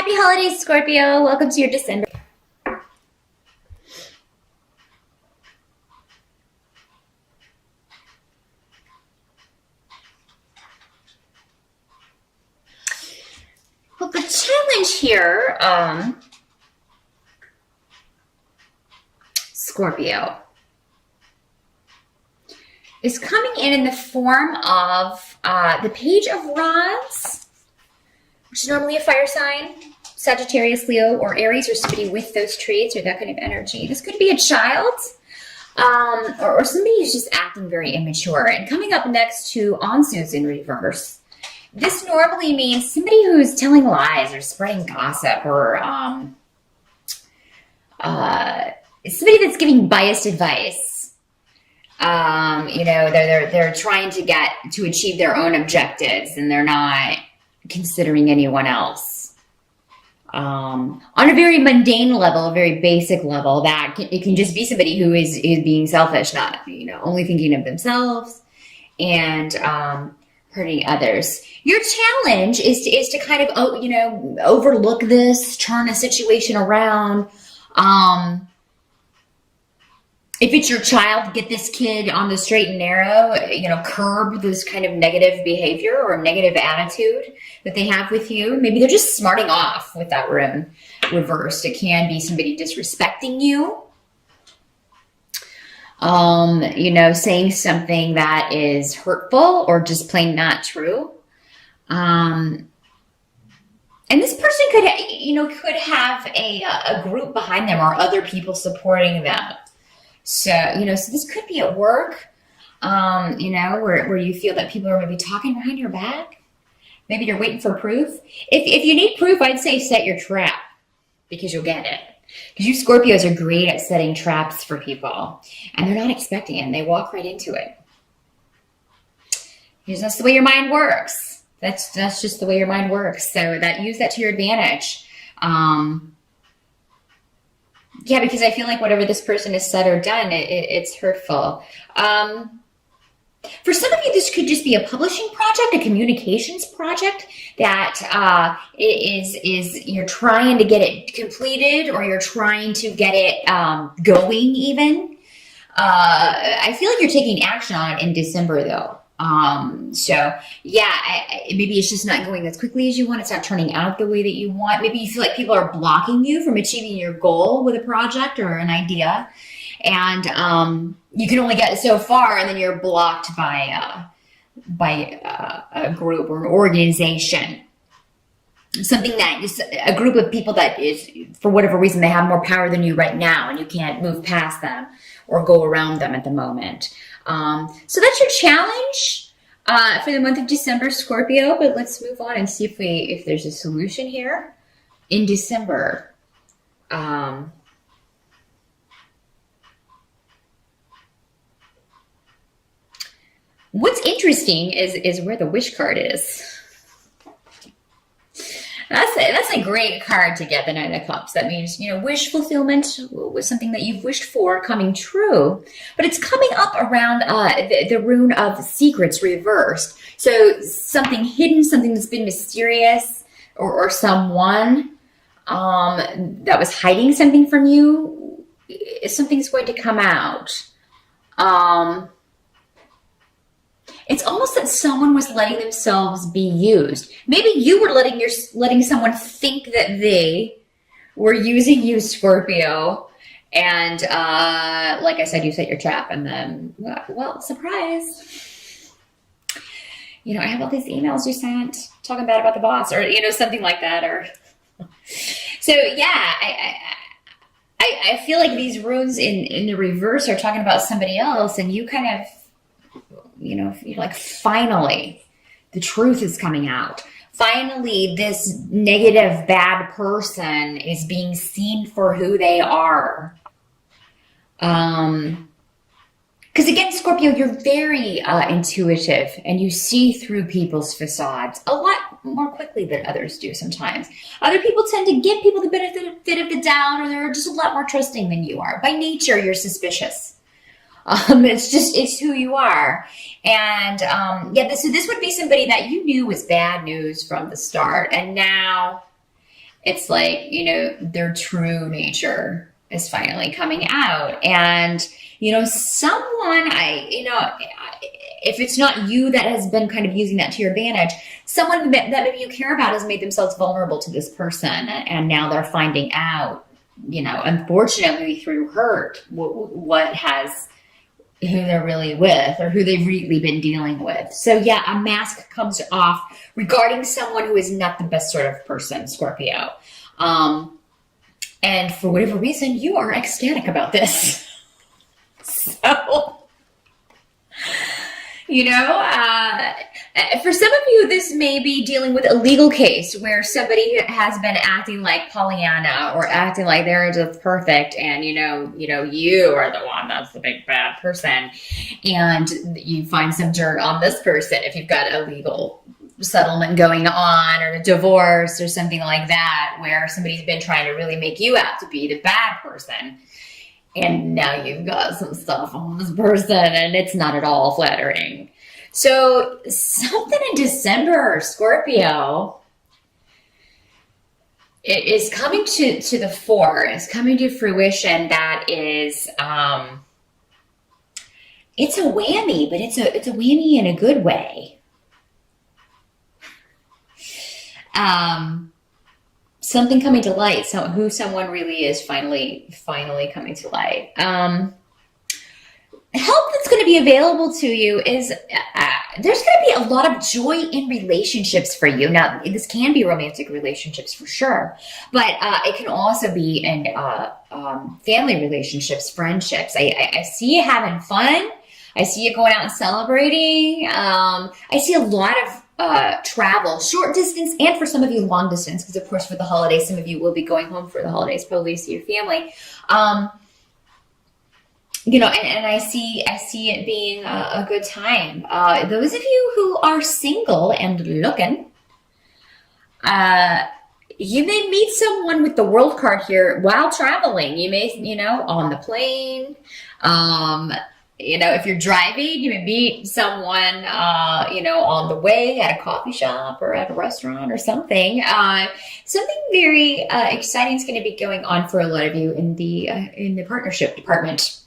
Happy holidays, Scorpio. Welcome to your December. Well, the challenge here, Scorpio, is coming in the form of the Page of Rods, which is normally a fire sign, Sagittarius, Leo, or Aries, or somebody with those traits or that kind of energy. This could be a child, or somebody who's just acting very immature. And coming up next to Ansu's in reverse. This normally means somebody who's telling lies or spreading gossip, or somebody that's giving biased advice. They're trying to achieve their own objectives, and they're not considering anyone else. On a very mundane level, a very basic level, it can just be somebody who is being selfish, not only thinking of themselves and hurting others. Your challenge is to kind of overlook this, turn a situation around. If it's your child, get this kid on the straight and narrow, curb this kind of negative behavior or negative attitude that they have with you. Maybe they're just smarting off with that rune reversed. It can be somebody disrespecting you. Saying something that is hurtful or just plain not true. And this person could have a group behind them or other people supporting them. So this could be at work, where you feel that people are maybe talking behind your back. Maybe you're waiting for proof. If you need proof, I'd say set your trap, because you'll get it. Because you Scorpios are great at setting traps for people, and they're not expecting it, and they walk right into it. Because that's the way your mind works. That's just the way your mind works. So use that to your advantage. Yeah, because I feel like whatever this person has said or done, it's hurtful. For some of you, this could just be a publishing project, a communications project that is you're trying to get it completed, or you're trying to get it going even. I feel like you're taking action on it in December, though. Maybe it's just not going as quickly as you want. It's not turning out the way that you want. Maybe you feel like people are blocking you from achieving your goal with a project or an idea. And you can only get so far, and then you're blocked by a group or an organization. Something that is a group of people that is, for whatever reason, they have more power than you right now, and you can't move past them or go around them at the moment. So that's your challenge for the month of December, Scorpio. But let's move on and see if there's a solution here in December. What's interesting is where the wish card is. That's a great card to get, the Nine of Cups. That means, wish fulfillment was something that you've wished for coming true. But it's coming up around the rune of secrets reversed. So something hidden, something that's been mysterious, or someone that was hiding something from you, something's going to come out. It's almost that someone was letting themselves be used. Maybe you were letting someone think that they were using you, Scorpio. And like I said, you set your trap, and then, well, surprise. I have all these emails you sent talking bad about the boss, or, something like that. Or so, yeah, I feel like these runes in the reverse are talking about somebody else, and you kind of, you're like, finally, the truth is coming out. Finally, this negative, bad person is being seen for who they are. Because again, Scorpio, you're very intuitive, and you see through people's facades a lot more quickly than others do sometimes. Other people tend to give people the benefit of the doubt, or they're just a lot more trusting than you are. By nature, you're suspicious. It's who you are. And, so this would be somebody that you knew was bad news from the start. And now It's like, their true nature is finally coming out. And, someone, if it's not you that has been kind of using that to your advantage, someone that maybe you care about has made themselves vulnerable to this person. And now they're finding out, unfortunately through hurt, who they're really with or who they've really been dealing with. So yeah, a mask comes off regarding someone who is not the best sort of person, Scorpio. And for whatever reason, you are ecstatic about this. So, for some of you, this may be dealing with a legal case where somebody has been acting like Pollyanna or acting like they're just perfect, and you are the one that's the big bad person, and you find some dirt on this person if you've got a legal settlement going on or a divorce or something like that, where somebody's been trying to really make you out to be the bad person. And now you've got some stuff on this person and it's not at all flattering. So something in December, Scorpio, it is coming to the fore. It's coming to fruition. That is, it's a whammy, but it's a whammy in a good way. Something coming to light, so who someone really is finally coming to light. Help that's going to be available to you is there's going to be a lot of joy in relationships for you. Now, this can be romantic relationships for sure, but it can also be in family relationships, friendships. I see you having fun. I see you going out and celebrating. I see a lot of travel, short distance, and for some of you, long distance, because of course for the holidays, some of you will be going home for the holidays, probably see your family. And I see it being a good time. Those of you who are single and looking, you may meet someone with the World card here while traveling. You may, on the plane. If you're driving, you may meet someone, on the way at a coffee shop or at a restaurant or something. Something very exciting is going to be going on for a lot of you in the partnership department.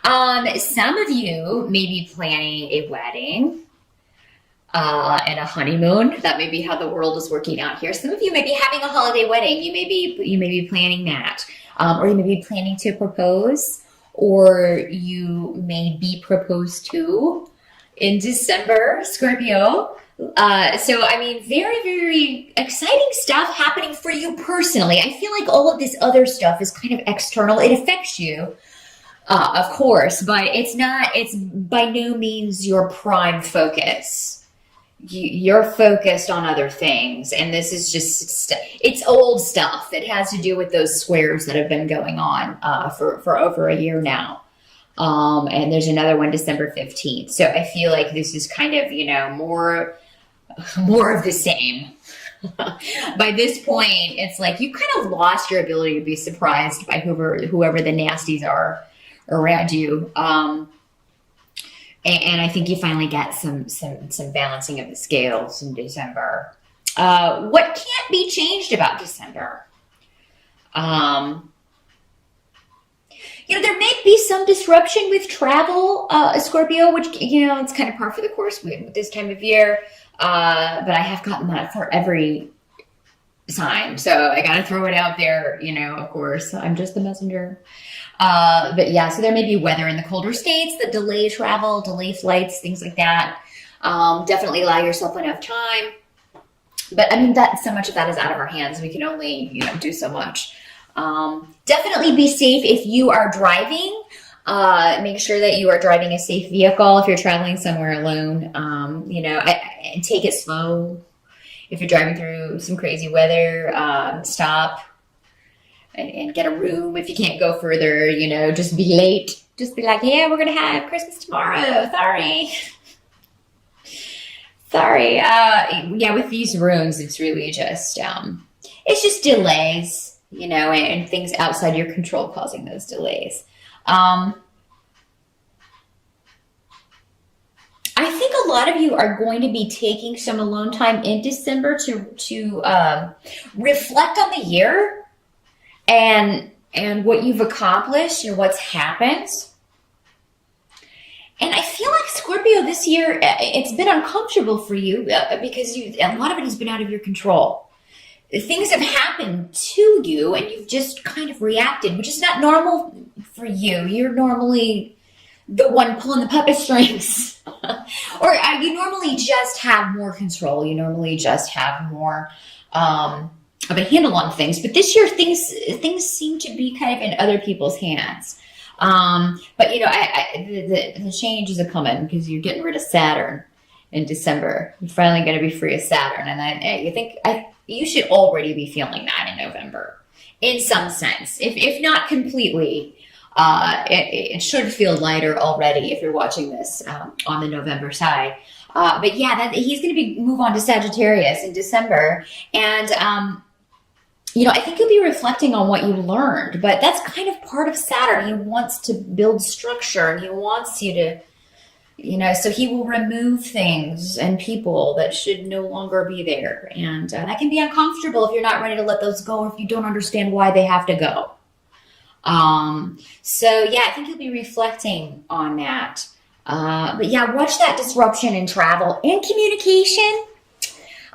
Some of you may be planning a wedding and a honeymoon. That may be how the world is working out here. Some of you may be having a holiday wedding. You may be planning that, or you may be planning to propose. Or you may be proposed to in December, Scorpio. Very, very exciting stuff happening for you personally. I feel like all of this other stuff is kind of external. It affects you, of course, but it's by no means your prime focus. You're focused on other things, and this is just it's old stuff. It has to do with those squares that have been going on for over a year now, and there's another one December 15th. So I feel like this is kind of more of the same. By this point, it's like you kind of lost your ability to be surprised by whoever the nasties are around you. And I think you finally get some balancing of the scales in December. What can't be changed about December? There may be some disruption with travel, Scorpio, which, it's kind of par for the course with this time of year. But I have gotten that for every time. So I got to throw it out there, of course. I'm just the messenger. But yeah, so there may be weather in the colder states that delay travel, delay flights, things like that. Definitely allow yourself enough time. But so much of that is out of our hands. We can only, do so much. Definitely be safe if you are driving. Make sure that you are driving a safe vehicle if you're traveling somewhere alone. And take it slow. If you're driving through some crazy weather, stop. And get a room if you can't go further, just be late. Just be like, yeah, we're going to have Christmas tomorrow. Sorry. Yeah, with these rooms, it's really just, it's just delays, and things outside your control causing those delays. I think a lot of you are going to be taking some alone time in December to reflect on the year and what you've accomplished and what's happened. And I feel like Scorpio this year, it's been uncomfortable for you because a lot of it has been out of your control. Things have happened to you and you've just kind of reacted, which is not normal for you. You're normally the one pulling the puppet strings. Or you normally just have more control. You normally just have more of a handle on things. But this year, things seem to be kind of in other people's hands. But you know, the change is a coming because you're getting rid of Saturn in December. You're finally going to be free of Saturn, and I think you should already be feeling that in November, in some sense, if not completely. It should feel lighter already if you're watching this on the November side. But yeah, he's going to move on to Sagittarius in December, and you know, I think you'll be reflecting on what you learned, but that's kind of part of Saturn. He wants to build structure and he wants you to, you know, so he will remove things and people that should no longer be there. And that can be uncomfortable if you're not ready to let those go or if you don't understand why they have to go. So yeah, I think you'll be reflecting on that. But yeah, watch that disruption in travel and communication.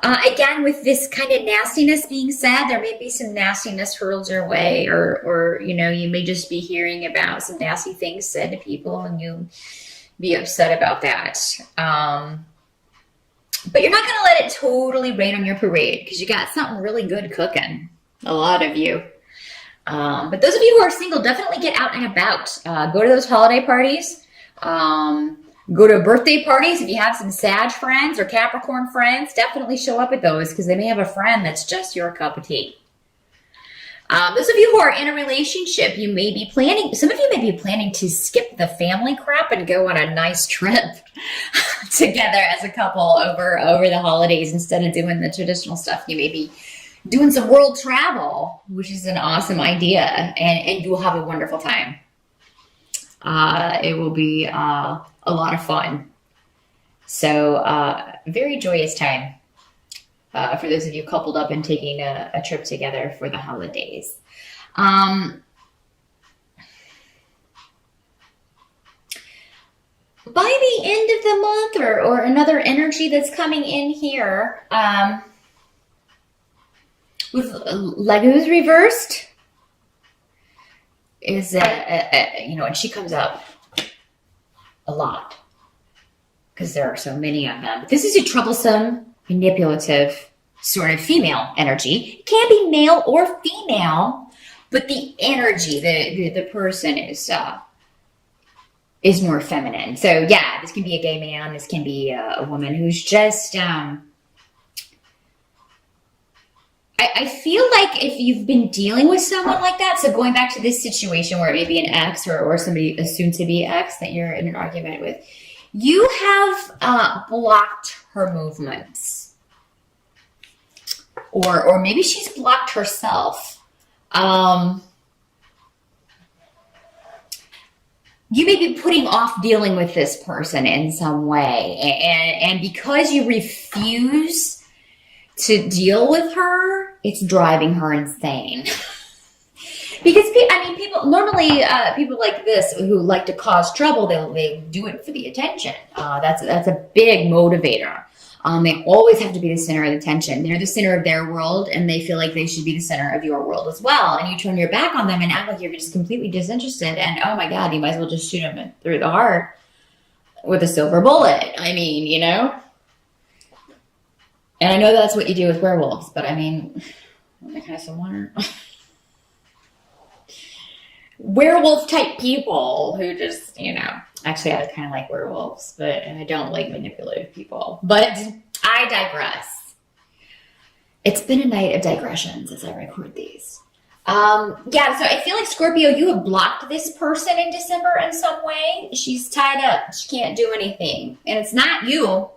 Again, with this kind of nastiness being said, there may be some nastiness hurled your way, or you know, you may just be hearing about some nasty things said to people, and you be upset about that. But you're not going to let it totally rain on your parade because you got something really good cooking. A lot of you. But those of you who are single, definitely get out and about. Go to those holiday parties. Go to birthday parties. If you have some Sag friends or Capricorn friends, definitely show up at those because they may have a friend that's just your cup of tea. Those of you who are in a relationship, you may be planning, some of you may be planning to skip the family crap and go on a nice trip together as a couple over the holidays instead of doing the traditional stuff. You may be doing some world travel, which is an awesome idea, and you will have a wonderful time. It will be a lot of fun. So, very joyous time for those of you coupled up and taking a trip together for the holidays. By the end of the month, or another energy that's coming in here, with Lagu's reversed, is you know, and she comes up a lot because there are so many of them. But this is a troublesome, manipulative sort of female energy. It can be male or female, but the energy, the person is more feminine. So yeah, this can be a gay man. This can be a woman who's just. I feel like if you've been dealing with someone like that, so going back to this situation where it may be an ex or somebody, a soon-to-be ex that you're in an argument with, you have blocked her movements. Or maybe she's blocked herself. You may be putting off dealing with this person in some way. And because you refuse to deal with her, it's driving her insane. Because, I mean, people normally, people like this who like to cause trouble, they do it for the attention. That's a big motivator. They always have to be the center of attention. They're the center of their world, and they feel like they should be the center of your world as well. And you turn your back on them and act like you're just completely disinterested. And oh my God, you might as well just shoot them through the heart with a silver bullet. I mean, you know. And I know that's what you do with werewolves, but I mean, I kind of wonder. Werewolf type people who just, you know, actually I kind of like werewolves, and I don't like manipulative people, but I digress. It's been a night of digressions as I record these. Yeah, so I feel like Scorpio, you have blocked this person in December in some way. She's tied up. She can't do anything. And it's not you.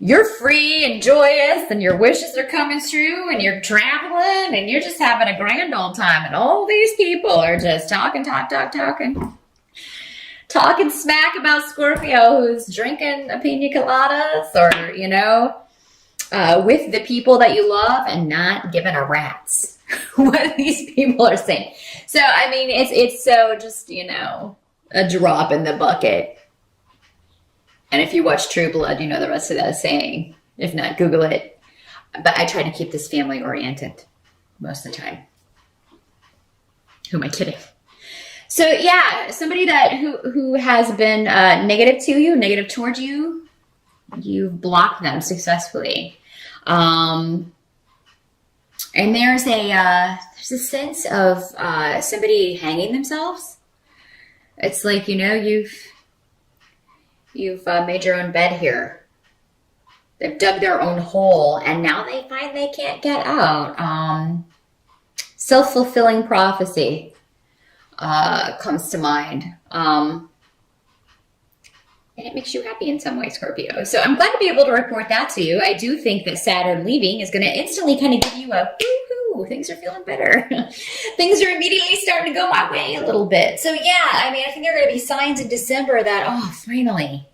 You're free and joyous and your wishes are coming true and you're traveling and you're just having a grand old time and all these people are just talking talking smack about Scorpio who's drinking a pina coladas or, with the people that you love and not giving a rat's what these people are saying. So, I mean, it's so just, a drop in the bucket. And if you watch True Blood, you know the rest of that saying. If not, Google it. But I try to keep this family oriented most of the time. Who am I kidding? So yeah, somebody who has been negative to you, negative towards you, you've blocked them successfully. And there's a sense of somebody hanging themselves. It's like, you've made your own bed here. They've dug their own hole, and now they find they can't get out. Self-fulfilling prophecy comes to mind. And it makes you happy in some way, Scorpio. So I'm glad to be able to report that to you. I do think that Saturn leaving is going to instantly kind of give you a woo-hoo. Things are feeling better. Things are immediately starting to go my way a little bit. So yeah, I mean, I think there are going to be signs in December that, finally,